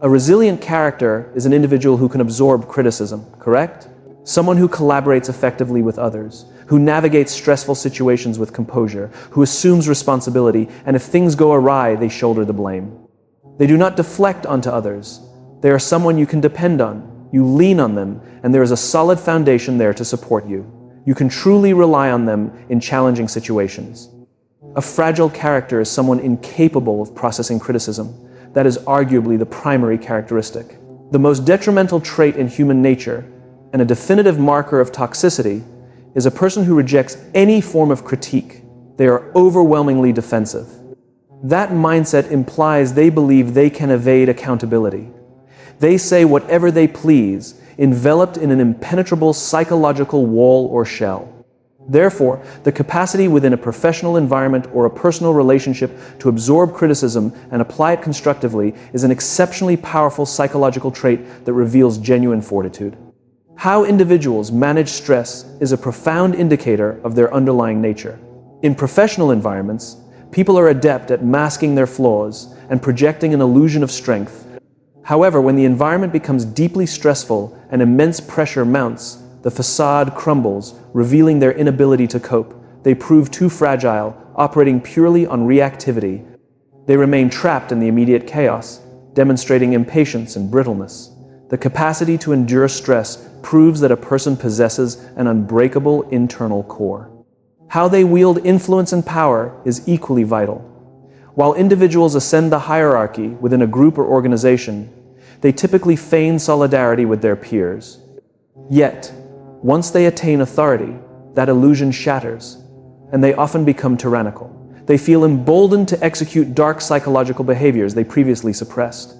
A resilient character is an individual who can absorb criticism, correct? Someone who collaborates effectively with others, who navigates stressful situations with composure, who assumes responsibility, and if things go awry, they shoulder the blame. They do not deflect onto others. They are someone you can depend on. You lean on them, and there is a solid foundation there to support you. You can truly rely on them in challenging situations. A fragile character is someone incapable of processing criticism. That is arguably the primary characteristic. The most detrimental trait in human nature, and a definitive marker of toxicity, is a person who rejects any form of critique. They are overwhelmingly defensive. That mindset implies they believe they can evade accountability. They say whatever they please, enveloped in an impenetrable psychological wall or shell. Therefore, the capacity within a professional environment or a personal relationship to absorb criticism and apply it constructively is an exceptionally powerful psychological trait that reveals genuine fortitude. How individuals manage stress is a profound indicator of their underlying nature. In professional environments, people are adept at masking their flaws and projecting an illusion of strength. However, when the environment becomes deeply stressful and immense pressure mounts, the facade crumbles, revealing their inability to cope. They prove too fragile, operating purely on reactivity. They remain trapped in the immediate chaos, demonstrating impatience and brittleness. The capacity to endure stress proves that a person possesses an unbreakable internal core. How they wield influence and power is equally vital. While individuals ascend the hierarchy within a group or organization, they typically feign solidarity with their peers. Yet, once they attain authority, that illusion shatters, and they often become tyrannical. They feel emboldened to execute dark psychological behaviors they previously suppressed.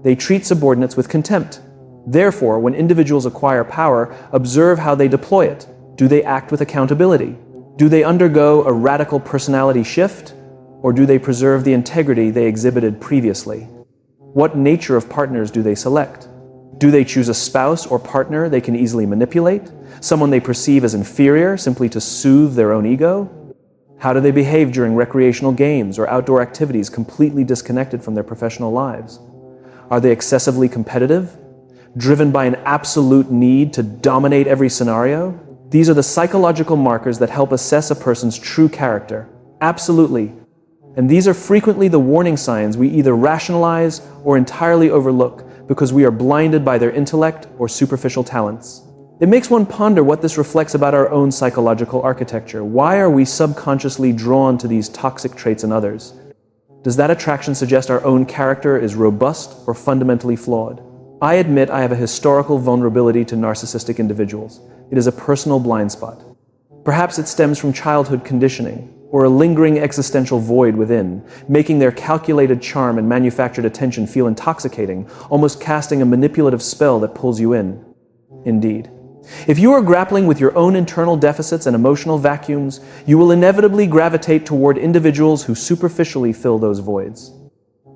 They treat subordinates with contempt. Therefore, when individuals acquire power, observe how they deploy it. Do they act with accountability? Do they undergo a radical personality shift? Or do they preserve the integrity they exhibited previously? What nature of partners do they select? Do they choose a spouse or partner they can easily manipulate? Someone they perceive as inferior simply to soothe their own ego? How do they behave during recreational games or outdoor activities completely disconnected from their professional lives? Are they excessively competitive? Driven by an absolute need to dominate every scenario? These are the psychological markers that help assess a person's true character. Absolutely. And these are frequently the warning signs we either rationalize or entirely overlook because we are blinded by their intellect or superficial talents. It makes one ponder what this reflects about our own psychological architecture. Why are we subconsciously drawn to these toxic traits in others? Does that attraction suggest our own character is robust or fundamentally flawed? I admit I have a historical vulnerability to narcissistic individuals. It is a personal blind spot. Perhaps it stems from childhood conditioning, or a lingering existential void within, making their calculated charm and manufactured attention feel intoxicating, almost casting a manipulative spell that pulls you in. Indeed. If you are grappling with your own internal deficits and emotional vacuums, you will inevitably gravitate toward individuals who superficially fill those voids.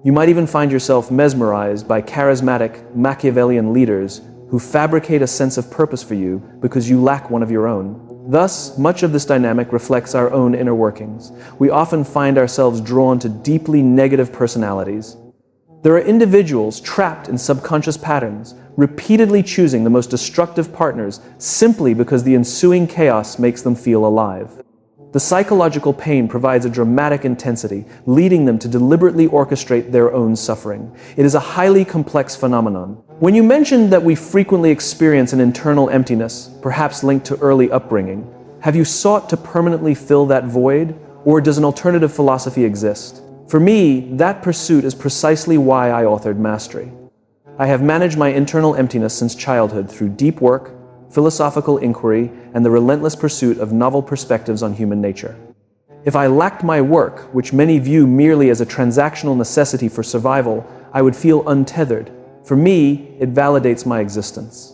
You might even find yourself mesmerized by charismatic, Machiavellian leaders who fabricate a sense of purpose for you because you lack one of your own. Thus, much of this dynamic reflects our own inner workings. We often find ourselves drawn to deeply negative personalities. There are individuals trapped in subconscious patterns, repeatedly choosing the most destructive partners simply because the ensuing chaos makes them feel alive. The psychological pain provides a dramatic intensity, leading them to deliberately orchestrate their own suffering. It is a highly complex phenomenon. When you mentioned that we frequently experience an internal emptiness, perhaps linked to early upbringing, have you sought to permanently fill that void, or does an alternative philosophy exist? For me, that pursuit is precisely why I authored Mastery. I have managed my internal emptiness since childhood through deep work, philosophical inquiry, and the relentless pursuit of novel perspectives on human nature. If I lacked my work, which many view merely as a transactional necessity for survival, I would feel untethered. For me, it validates my existence.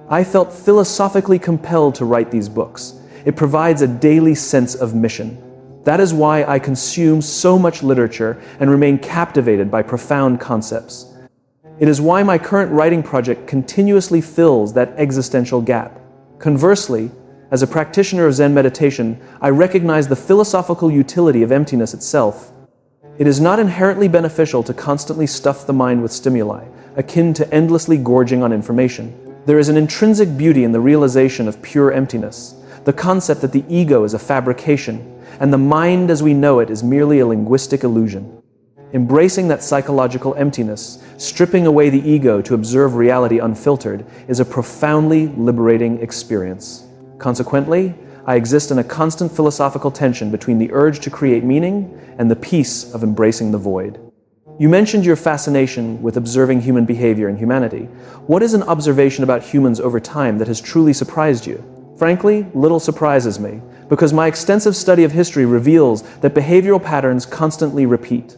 I felt philosophically compelled to write these books. It provides a daily sense of mission. That is why I consume so much literature and remain captivated by profound concepts. It is why my current writing project continuously fills that existential gap. Conversely, as a practitioner of Zen meditation, I recognize the philosophical utility of emptiness itself. It is not inherently beneficial to constantly stuff the mind with stimuli. akin to endlessly gorging on information. There is an intrinsic beauty in the realization of pure emptiness, the concept that the ego is a fabrication, and the mind as we know it is merely a linguistic illusion. Embracing that psychological emptiness, stripping away the ego to observe reality unfiltered, is a profoundly liberating experience. Consequently, I exist in a constant philosophical tension between the urge to create meaning and the peace of embracing the void. You mentioned your fascination with observing human behavior and humanity. What is an observation about humans over time that has truly surprised you? Frankly, little surprises me, because my extensive study of history reveals that behavioral patterns constantly repeat.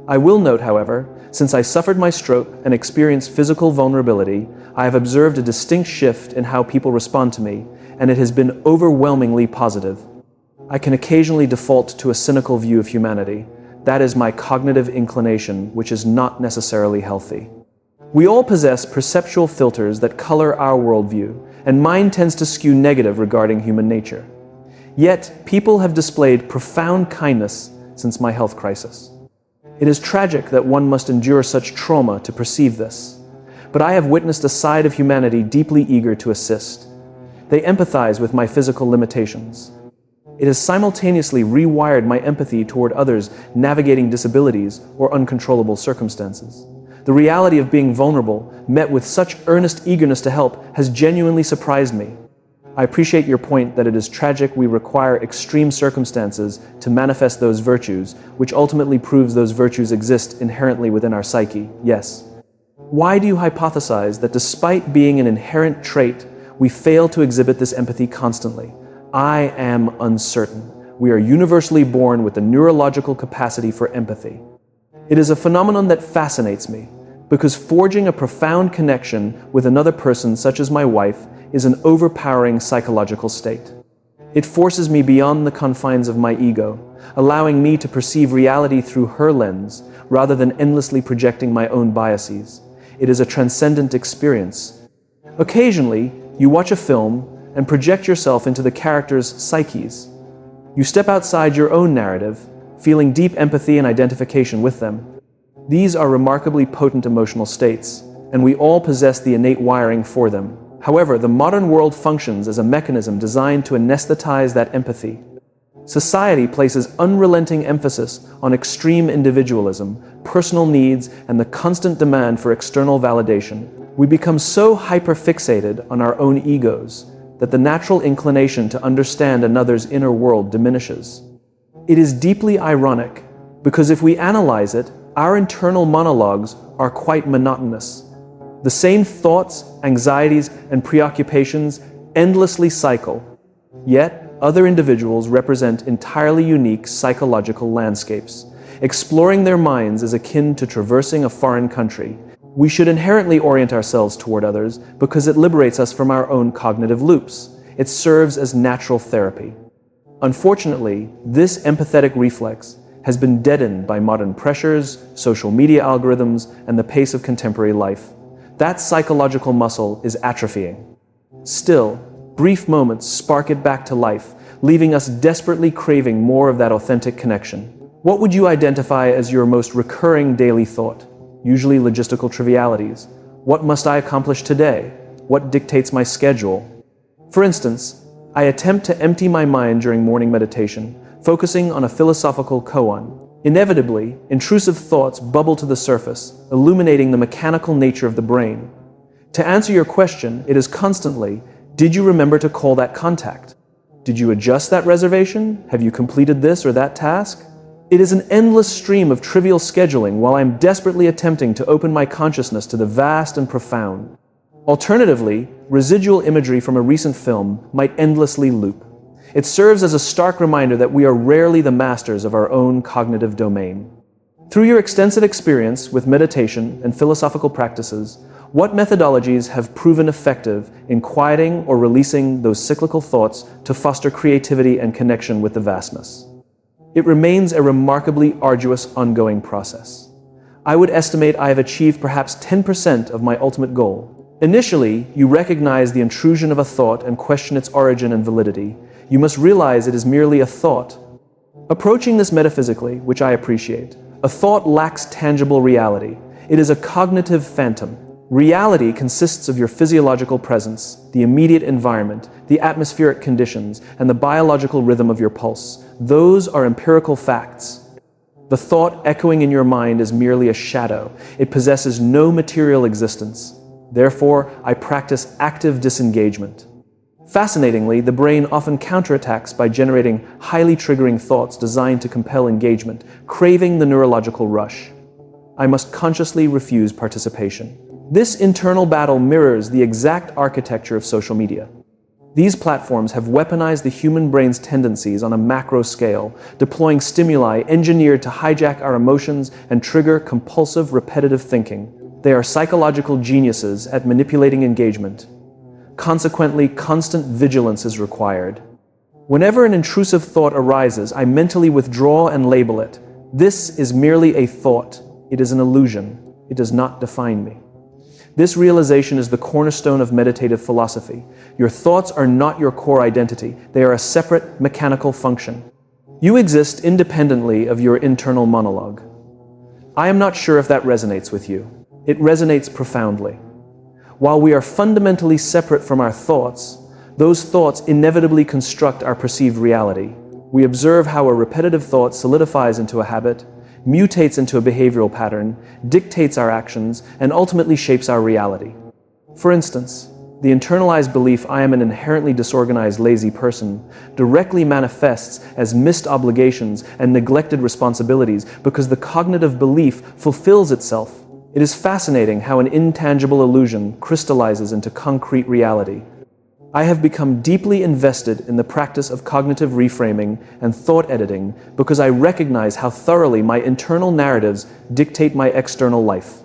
I will note, however, since I suffered my stroke and experienced physical vulnerability, I have observed a distinct shift in how people respond to me, and it has been overwhelmingly positive. I can occasionally default to a cynical view of humanity. That is my cognitive inclination, which is not necessarily healthy. We all possess perceptual filters that color our worldview, and mine tends to skew negative regarding human nature. Yet, people have displayed profound kindness since my health crisis. It is tragic that one must endure such trauma to perceive this, but I have witnessed a side of humanity deeply eager to assist. They empathize with my physical limitations. It has simultaneously rewired my empathy toward others navigating disabilities or uncontrollable circumstances. The reality of being vulnerable, met with such earnest eagerness to help, has genuinely surprised me. I appreciate your point that it is tragic we require extreme circumstances to manifest those virtues, which ultimately proves those virtues exist inherently within our psyche, yes. Why do you hypothesize that despite being an inherent trait, we fail to exhibit this empathy constantly? I am uncertain. We are universally born with the neurological capacity for empathy. It is a phenomenon that fascinates me, because forging a profound connection with another person, such as my wife, is an overpowering psychological state. It forces me beyond the confines of my ego, allowing me to perceive reality through her lens, rather than endlessly projecting my own biases. It is a transcendent experience. Occasionally, you watch a film and project yourself into the characters' psyches. You step outside your own narrative, feeling deep empathy and identification with them. These are remarkably potent emotional states, and we all possess the innate wiring for them. However, the modern world functions as a mechanism designed to anesthetize that empathy. Society places unrelenting emphasis on extreme individualism, personal needs, and the constant demand for external validation. We become so hyper-fixated on our own egos that the natural inclination to understand another's inner world diminishes. It is deeply ironic, because if we analyze it, our internal monologues are quite monotonous. The same thoughts, anxieties, and preoccupations endlessly cycle. Yet, other individuals represent entirely unique psychological landscapes. Exploring their minds is akin to traversing a foreign country. We should inherently orient ourselves toward others because it liberates us from our own cognitive loops. It serves as natural therapy. Unfortunately, this empathetic reflex has been deadened by modern pressures, social media algorithms, and the pace of contemporary life. That psychological muscle is atrophying. Still, brief moments spark it back to life, leaving us desperately craving more of that authentic connection. What would you identify as your most recurring daily thought? Usually logistical trivialities. What must I accomplish today? What dictates my schedule? For instance, I attempt to empty my mind during morning meditation, focusing on a philosophical koan. Inevitably, intrusive thoughts bubble to the surface, illuminating the mechanical nature of the brain. To answer your question, it is constantly, did you remember to call that contact? Did you adjust that reservation? Have you completed this or that task? It is an endless stream of trivial scheduling while I'm desperately attempting to open my consciousness to the vast and profound. Alternatively, residual imagery from a recent film might endlessly loop. It serves as a stark reminder that we are rarely the masters of our own cognitive domain. Through your extensive experience with meditation and philosophical practices, what methodologies have proven effective in quieting or releasing those cyclical thoughts to foster creativity and connection with the vastness? It remains a remarkably arduous, ongoing process. I would estimate I have achieved perhaps 10% of my ultimate goal. Initially, you recognize the intrusion of a thought and question its origin and validity. You must realize it is merely a thought. Approaching this metaphysically, which I appreciate, a thought lacks tangible reality. It is a cognitive phantom. Reality consists of your physiological presence, the immediate environment, the atmospheric conditions, and the biological rhythm of your pulse. Those are empirical facts. The thought echoing in your mind is merely a shadow. It possesses no material existence. Therefore, I practice active disengagement. Fascinatingly, the brain often counterattacks by generating highly triggering thoughts designed to compel engagement, craving the neurological rush. I must consciously refuse participation. This internal battle mirrors the exact architecture of social media. These platforms have weaponized the human brain's tendencies on a macro scale, deploying stimuli engineered to hijack our emotions and trigger compulsive, repetitive thinking. They are psychological geniuses at manipulating engagement. Consequently, constant vigilance is required. Whenever an intrusive thought arises, I mentally withdraw and label it. This is merely a thought. It is an illusion. It does not define me. This realization is the cornerstone of meditative philosophy. Your thoughts are not your core identity. They are a separate, mechanical function. You exist independently of your internal monologue. I am not sure if that resonates with you. It resonates profoundly. While we are fundamentally separate from our thoughts, those thoughts inevitably construct our perceived reality. We observe how a repetitive thought solidifies into a habit, mutates into a behavioral pattern, dictates our actions, and ultimately shapes our reality. For instance, the internalized belief I am an inherently disorganized, lazy person directly manifests as missed obligations and neglected responsibilities because the cognitive belief fulfills itself. It is fascinating how an intangible illusion crystallizes into concrete reality. I have become deeply invested in the practice of cognitive reframing and thought editing because I recognize how thoroughly my internal narratives dictate my external life.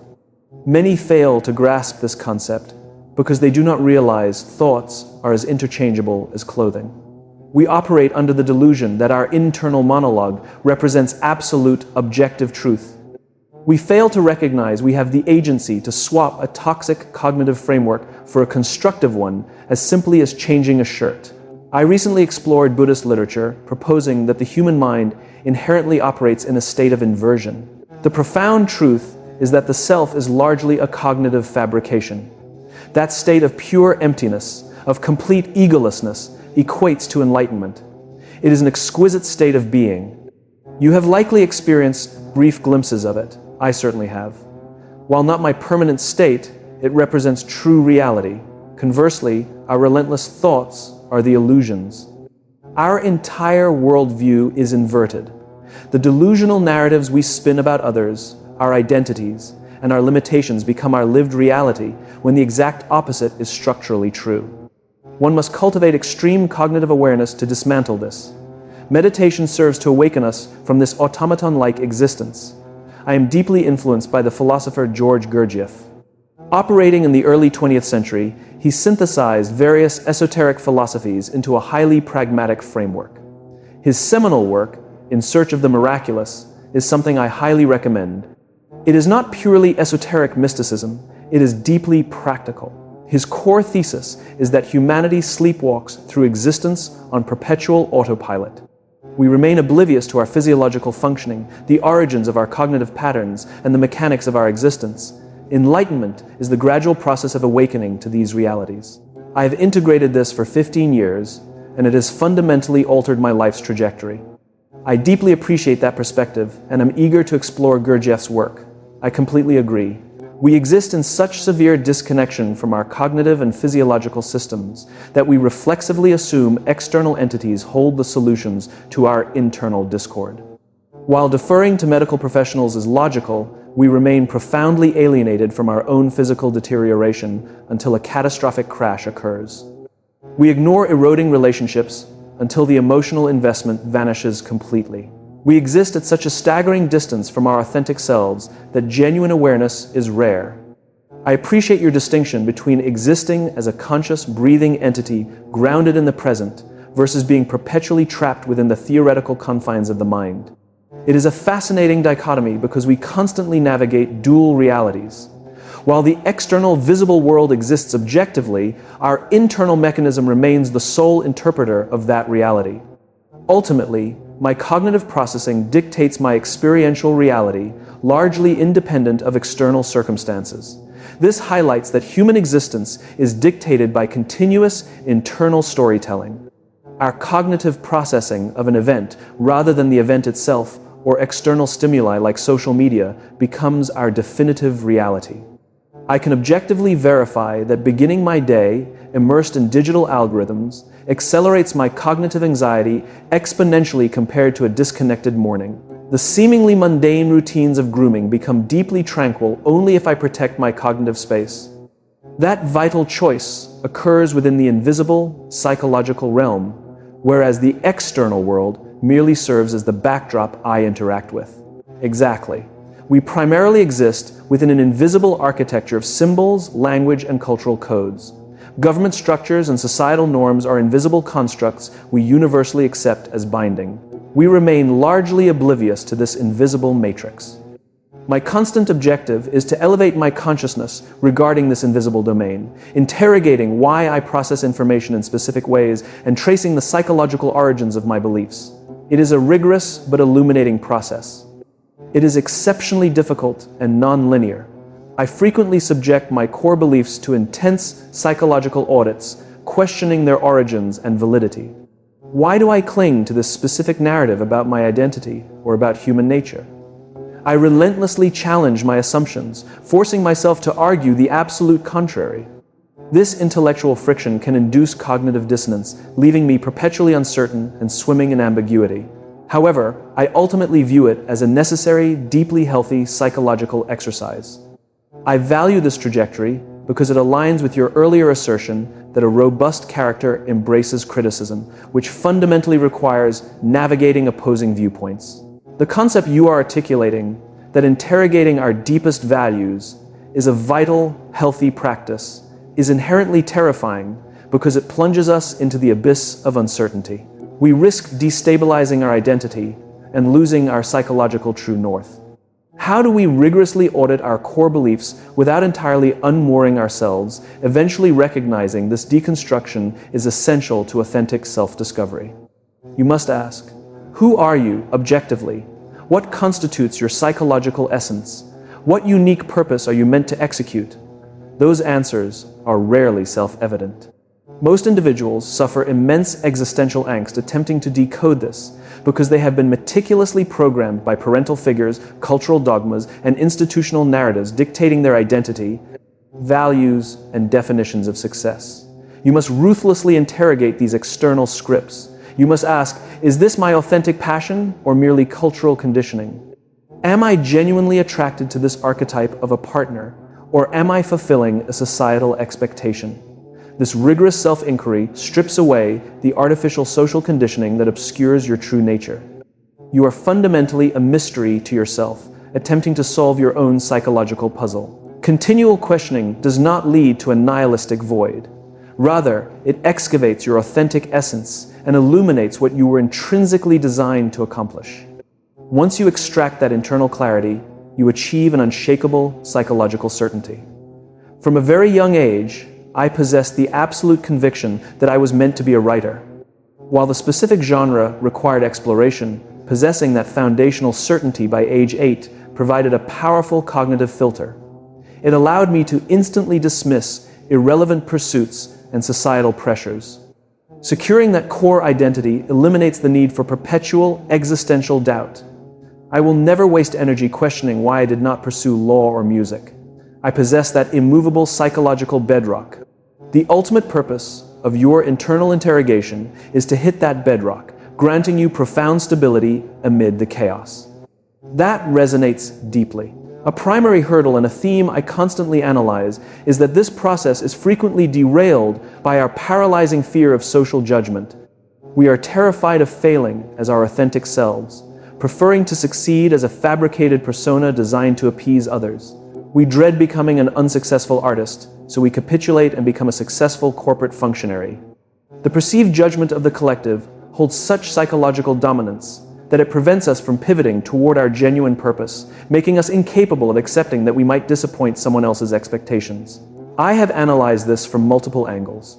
Many fail to grasp this concept because they do not realize thoughts are as interchangeable as clothing. We operate under the delusion that our internal monologue represents absolute, objective truth. We fail to recognize we have the agency to swap a toxic cognitive framework for a constructive one as simply as changing a shirt. I recently explored Buddhist literature, proposing that the human mind inherently operates in a state of inversion. The profound truth is that the self is largely a cognitive fabrication. That state of pure emptiness, of complete egolessness, equates to enlightenment. It is an exquisite state of being. You have likely experienced brief glimpses of it. I certainly have. While not my permanent state, it represents true reality. Conversely, our relentless thoughts are the illusions. Our entire worldview is inverted. The delusional narratives we spin about others, our identities, and our limitations become our lived reality when the exact opposite is structurally true. One must cultivate extreme cognitive awareness to dismantle this. Meditation serves to awaken us from this automaton-like existence. I am deeply influenced by the philosopher George Gurdjieff. Operating in the early 20th century, he synthesized various esoteric philosophies into a highly pragmatic framework. His seminal work, In Search of the Miraculous, is something I highly recommend. It is not purely esoteric mysticism, it is deeply practical. His core thesis is that humanity sleepwalks through existence on perpetual autopilot. We remain oblivious to our physiological functioning, the origins of our cognitive patterns, and the mechanics of our existence. Enlightenment is the gradual process of awakening to these realities. I have integrated this for 15 years, and it has fundamentally altered my life's trajectory. I deeply appreciate that perspective, and am eager to explore Gurdjieff's work. I completely agree. We exist in such severe disconnection from our cognitive and physiological systems that we reflexively assume external entities hold the solutions to our internal discord. While deferring to medical professionals is logical, we remain profoundly alienated from our own physical deterioration until a catastrophic crash occurs. We ignore eroding relationships until the emotional investment vanishes completely. We exist at such a staggering distance from our authentic selves that genuine awareness is rare. I appreciate your distinction between existing as a conscious, breathing entity grounded in the present versus being perpetually trapped within the theoretical confines of the mind. It is a fascinating dichotomy because we constantly navigate dual realities. While the external visible world exists objectively, our internal mechanism remains the sole interpreter of that reality. Ultimately, my cognitive processing dictates my experiential reality, largely independent of external circumstances. This highlights that human existence is dictated by continuous internal storytelling. Our cognitive processing of an event, rather than the event itself or external stimuli like social media, becomes our definitive reality. I can objectively verify that beginning my day immersed in digital algorithms accelerates my cognitive anxiety exponentially compared to a disconnected morning. The seemingly mundane routines of grooming become deeply tranquil only if I protect my cognitive space. That vital choice occurs within the invisible psychological realm, whereas the external world merely serves as the backdrop I interact with. Exactly. We primarily exist within an invisible architecture of symbols, language, and cultural codes. Government structures and societal norms are invisible constructs we universally accept as binding. We remain largely oblivious to this invisible matrix. My constant objective is to elevate my consciousness regarding this invisible domain, interrogating why I process information in specific ways and tracing the psychological origins of my beliefs. It is a rigorous but illuminating process. It is exceptionally difficult and non-linear. I frequently subject my core beliefs to intense psychological audits, questioning their origins and validity. Why do I cling to this specific narrative about my identity or about human nature? I relentlessly challenge my assumptions, forcing myself to argue the absolute contrary. This intellectual friction can induce cognitive dissonance, leaving me perpetually uncertain and swimming in ambiguity. However, I ultimately view it as a necessary, deeply healthy psychological exercise. I value this trajectory because it aligns with your earlier assertion that a robust character embraces criticism, which fundamentally requires navigating opposing viewpoints. The concept you are articulating, that interrogating our deepest values is a vital, healthy practice, is inherently terrifying because it plunges us into the abyss of uncertainty. We risk destabilizing our identity and losing our psychological true north. How do we rigorously audit our core beliefs without entirely unmooring ourselves, eventually recognizing this deconstruction is essential to authentic self-discovery? You must ask, who are you objectively? What constitutes your psychological essence? What unique purpose are you meant to execute? Those answers are rarely self-evident. Most individuals suffer immense existential angst attempting to decode this because they have been meticulously programmed by parental figures, cultural dogmas, and institutional narratives dictating their identity, values, and definitions of success. You must ruthlessly interrogate these external scripts. You must ask, is this my authentic passion or merely cultural conditioning? Am I genuinely attracted to this archetype of a partner, or am I fulfilling a societal expectation? This rigorous self-inquiry strips away the artificial social conditioning that obscures your true nature. You are fundamentally a mystery to yourself, attempting to solve your own psychological puzzle. Continual questioning does not lead to a nihilistic void. Rather, it excavates your authentic essence and illuminates what you were intrinsically designed to accomplish. Once you extract that internal clarity, you achieve an unshakable psychological certainty. From a very young age, I possessed the absolute conviction that I was meant to be a writer. While the specific genre required exploration, possessing that foundational certainty by age 8 provided a powerful cognitive filter. It allowed me to instantly dismiss irrelevant pursuits and societal pressures. Securing that core identity eliminates the need for perpetual existential doubt. I will never waste energy questioning why I did not pursue law or music. I possess that immovable psychological bedrock. The ultimate purpose of your internal interrogation is to hit that bedrock, granting you profound stability amid the chaos. That resonates deeply. A primary hurdle and a theme I constantly analyze is that this process is frequently derailed by our paralyzing fear of social judgment. We are terrified of failing as our authentic selves, preferring to succeed as a fabricated persona designed to appease others. We dread becoming an unsuccessful artist, so we capitulate and become a successful corporate functionary. The perceived judgment of the collective holds such psychological dominance that it prevents us from pivoting toward our genuine purpose, making us incapable of accepting that we might disappoint someone else's expectations. I have analyzed this from multiple angles.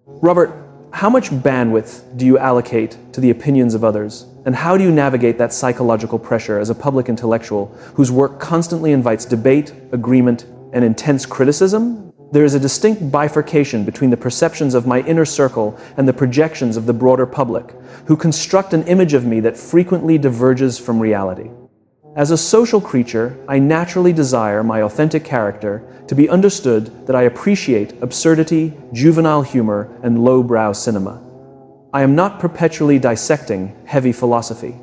Robert, how much bandwidth do you allocate to the opinions of others, And how do you navigate that psychological pressure as a public intellectual whose work constantly invites debate, agreement, and intense criticism? There is a distinct bifurcation between the perceptions of my inner circle and the projections of the broader public, who construct an image of me that frequently diverges from reality. As a social creature, I naturally desire my authentic character to be understood that I appreciate absurdity, juvenile humor, and lowbrow cinema. I am not perpetually dissecting heavy philosophy.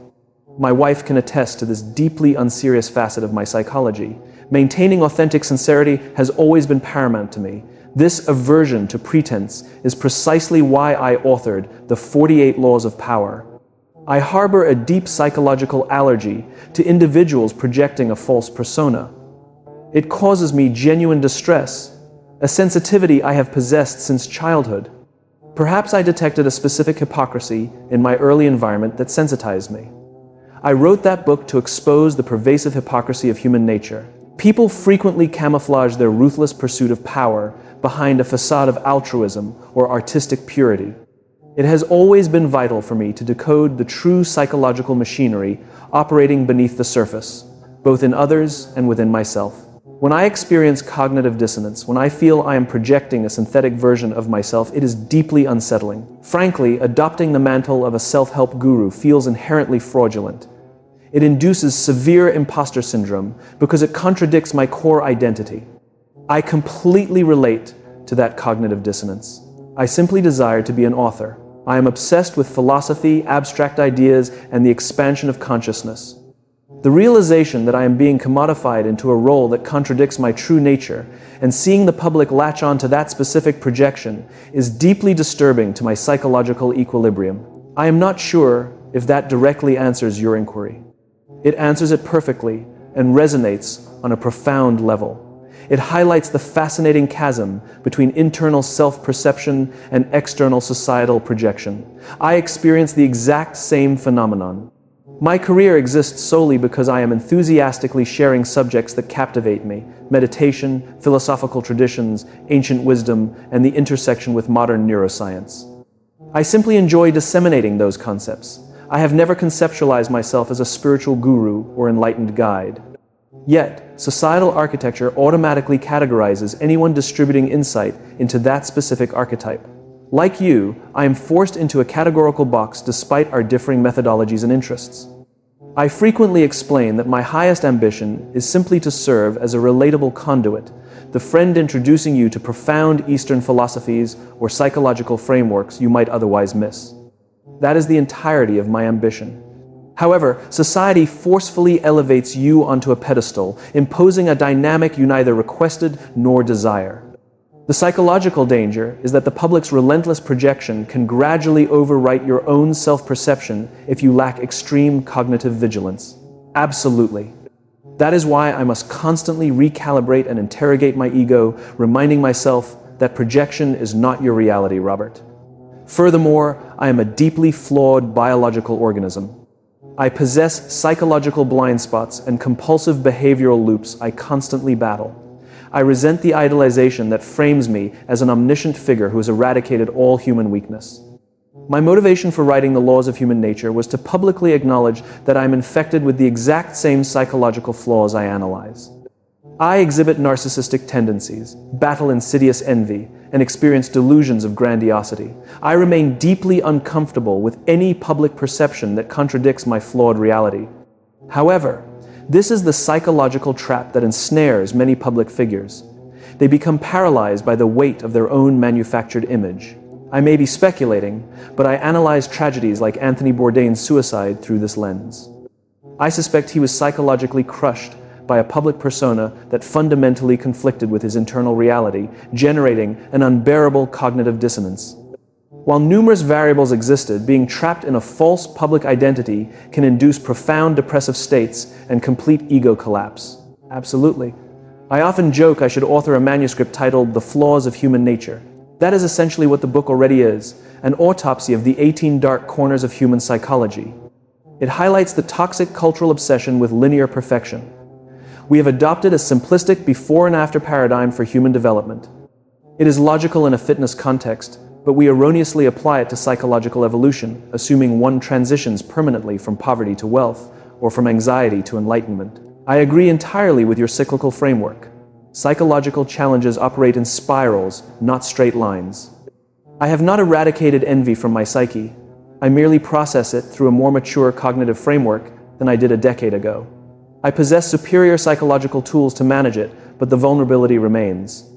My wife can attest to this deeply unserious facet of my psychology. Maintaining authentic sincerity has always been paramount to me. This aversion to pretense is precisely why I authored the 48 Laws of Power. I harbor a deep psychological allergy to individuals projecting a false persona. It causes me genuine distress, a sensitivity I have possessed since childhood. Perhaps I detected a specific hypocrisy in my early environment that sensitized me. I wrote that book to expose the pervasive hypocrisy of human nature. People frequently camouflage their ruthless pursuit of power behind a facade of altruism or artistic purity. It has always been vital for me to decode the true psychological machinery operating beneath the surface, both in others and within myself. When I experience cognitive dissonance, when I feel I am projecting a synthetic version of myself, it is deeply unsettling. Frankly, adopting the mantle of a self-help guru feels inherently fraudulent. It induces severe imposter syndrome because it contradicts my core identity. I completely relate to that cognitive dissonance. I simply desire to be an author. I am obsessed with philosophy, abstract ideas, and the expansion of consciousness. The realization that I am being commodified into a role that contradicts my true nature, and seeing the public latch on to that specific projection, is deeply disturbing to my psychological equilibrium. I am not sure if that directly answers your inquiry. It answers it perfectly and resonates on a profound level. It highlights the fascinating chasm between internal self-perception and external societal projection. I experience the exact same phenomenon. My career exists solely because I am enthusiastically sharing subjects that captivate me: meditation, philosophical traditions, ancient wisdom, and the intersection with modern neuroscience. I simply enjoy disseminating those concepts. I have never conceptualized myself as a spiritual guru or enlightened guide. Yet, societal architecture automatically categorizes anyone distributing insight into that specific archetype. Like you, I am forced into a categorical box despite our differing methodologies and interests. I frequently explain that my highest ambition is simply to serve as a relatable conduit, the friend introducing you to profound Eastern philosophies or psychological frameworks you might otherwise miss. That is the entirety of my ambition. However, society forcefully elevates you onto a pedestal, imposing a dynamic you neither requested nor desire. The psychological danger is that the public's relentless projection can gradually overwrite your own self-perception if you lack extreme cognitive vigilance. Absolutely. That is why I must constantly recalibrate and interrogate my ego, reminding myself that projection is not your reality, Robert. Furthermore, I am a deeply flawed biological organism. I possess psychological blind spots and compulsive behavioral loops I constantly battle. I resent the idolization that frames me as an omniscient figure who has eradicated all human weakness. My motivation for writing The Laws of Human Nature was to publicly acknowledge that I am infected with the exact same psychological flaws I analyze. I exhibit narcissistic tendencies, battle insidious envy, and experience delusions of grandiosity. I remain deeply uncomfortable with any public perception that contradicts my flawed reality. However, this is the psychological trap that ensnares many public figures. They become paralyzed by the weight of their own manufactured image. I may be speculating, but I analyze tragedies like Anthony Bourdain's suicide through this lens. I suspect he was psychologically crushed by a public persona that fundamentally conflicted with his internal reality, generating an unbearable cognitive dissonance. While numerous variables existed, being trapped in a false public identity can induce profound depressive states and complete ego collapse. Absolutely. I often joke I should author a manuscript titled The Flaws of Human Nature. That is essentially what the book already is, an autopsy of the 18 dark corners of human psychology. It highlights the toxic cultural obsession with linear perfection. We have adopted a simplistic before and after paradigm for human development. It is logical in a fitness context, but we erroneously apply it to psychological evolution, assuming one transitions permanently from poverty to wealth or from anxiety to enlightenment. I agree entirely with your cyclical framework. Psychological challenges operate in spirals, not straight lines. I have not eradicated envy from my psyche. I merely process it through a more mature cognitive framework than I did a decade ago. I possess superior psychological tools to manage it, but the vulnerability remains.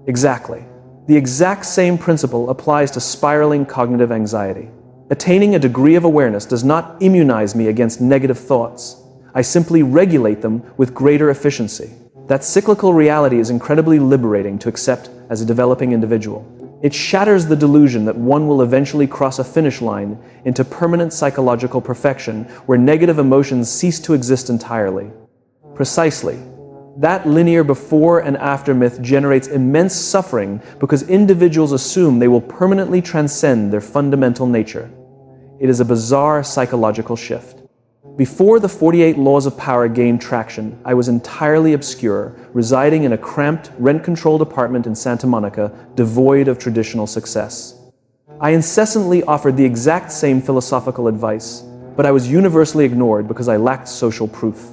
Exactly. The exact same principle applies to spiraling cognitive anxiety. Attaining a degree of awareness does not immunize me against negative thoughts. I simply regulate them with greater efficiency. That cyclical reality is incredibly liberating to accept as a developing individual. It shatters the delusion that one will eventually cross a finish line into permanent psychological perfection where negative emotions cease to exist entirely. Precisely. That linear before and after myth generates immense suffering because individuals assume they will permanently transcend their fundamental nature. It is a bizarre psychological shift. Before the 48 laws of power gained traction, I was entirely obscure, residing in a cramped, rent-controlled apartment in Santa Monica, devoid of traditional success. I incessantly offered the exact same philosophical advice, but I was universally ignored because I lacked social proof.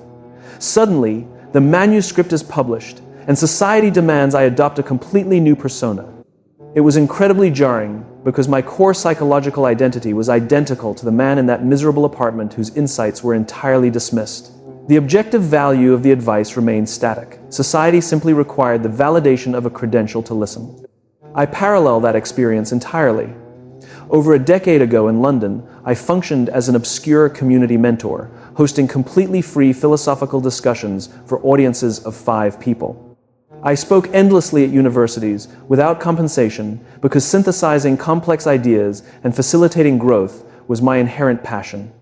Suddenly, the manuscript is published, and society demands I adopt a completely new persona. It was incredibly jarring because my core psychological identity was identical to the man in that miserable apartment whose insights were entirely dismissed. The objective value of the advice remained static. Society simply required the validation of a credential to listen. I parallel that experience entirely. Over a decade ago in London, I functioned as an obscure community mentor, hosting completely free philosophical discussions for audiences of 5 people. I spoke endlessly at universities without compensation because synthesizing complex ideas and facilitating growth was my inherent passion.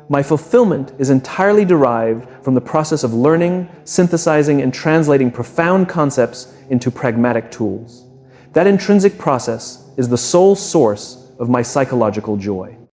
My fulfillment is entirely derived from the process of learning, synthesizing, and translating profound concepts into pragmatic tools. That intrinsic process is the sole source of my psychological joy.